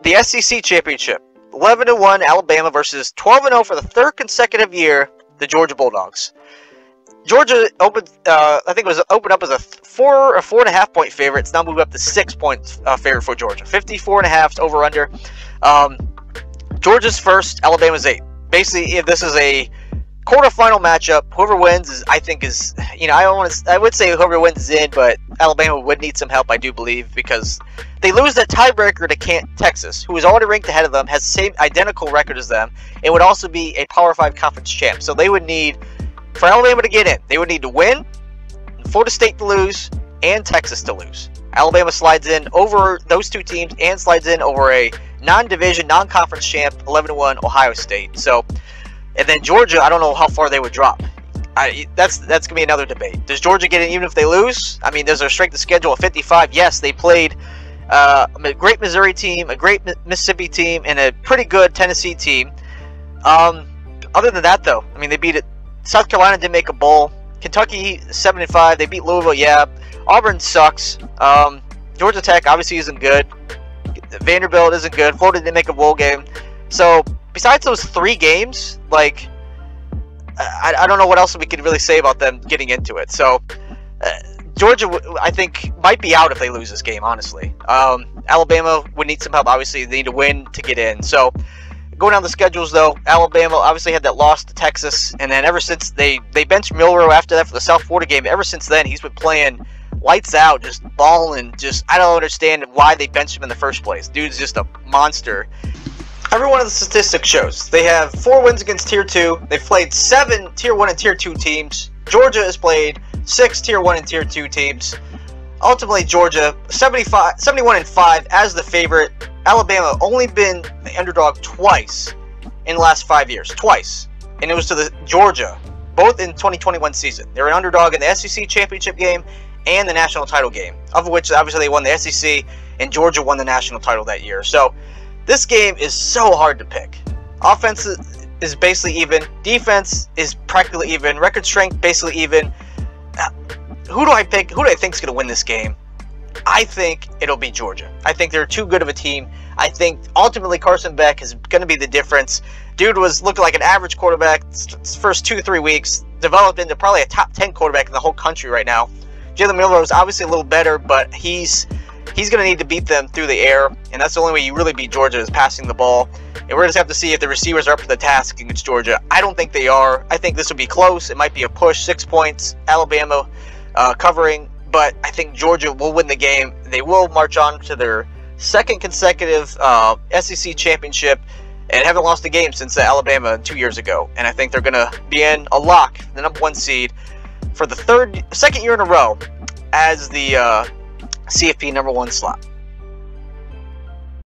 the SEC championship. 11-1 Alabama versus 12-0 for the third consecutive year, the Georgia Bulldogs. Georgia opened, I think it was opened up as a 4.5 point favorite. It's now moved up to 6 points favorite for Georgia. 54.5 over under. Georgia's first, Alabama's 8. Basically, if this is a quarterfinal matchup, whoever wins is, I think, is, you know, I would say whoever wins is in, but Alabama would need some help, I do believe, because they lose that tiebreaker to Texas, who is already ranked ahead of them, has the same identical record as them, and would also be a Power 5 conference champ. So they would need, for Alabama to get in, they would need to win, Florida State to lose, and Texas to lose. Alabama slides in over those two teams and slides in over a non-division, non-conference champ, 11-1 Ohio State. So, and then Georgia, I don't know how far they would drop. That's going to be another debate. Does Georgia get in even if they lose? I mean, there's a strength of schedule of 55. Yes, they played a great Missouri team, a great Mississippi team, and a pretty good Tennessee team. Other than that, though, I mean, they beat it. South Carolina didn't make a bowl. Kentucky 7-5. They beat Louisville. Yeah. Auburn sucks. Georgia Tech obviously isn't good. Vanderbilt isn't good. Florida didn't make a bowl game. So besides those 3 games, like, I don't know what else we could really say about them getting into it. So Georgia, I think, might be out if they lose this game, honestly. Alabama would need some help. Obviously, they need to win to get in. So going down the schedules, though, Alabama obviously had that loss to Texas, and then ever since they benched Milroe after that for the South Florida game, ever since then he's been playing lights out, just balling. Just, I don't understand why they benched him in the first place. Dude's just a monster. Every one of the statistics shows they have 4 wins against Tier 2. They've played 7 Tier 1 and Tier 2 teams. Georgia has played 6 Tier 1 and Tier 2 teams. Ultimately, Georgia 71-5 as the favorite. Alabama only been the underdog twice in the last 5 years. Twice. And it was to the Georgia, both in 2021 season. They were an underdog in the SEC championship game and the national title game, of which obviously they won the SEC, and Georgia won the national title that year. So this game is so hard to pick. Offense is basically even. Defense is practically even. Record strength basically even. Who do I pick? Who do I think is going to win this game? I think it'll be Georgia. I think they're too good of a team. I think ultimately Carson Beck is going to be the difference. Dude looked like an average quarterback his first 2-3 weeks. Developed into probably a top 10 quarterback in the whole country right now. Jalen Milroe is obviously a little better, but he's going to need to beat them through the air, and that's the only way you really beat Georgia is passing the ball. And we're going to have to see if the receivers are up to the task against Georgia. I don't think they are. I think this will be close. It might be a push, 6 points, Alabama covering, but I think Georgia will win the game. They will march on to their second consecutive SEC championship and haven't lost a game since Alabama 2 years ago. And I think they're going to be in a lock, the #1 seed, for the second year in a row as the CFP #1 slot.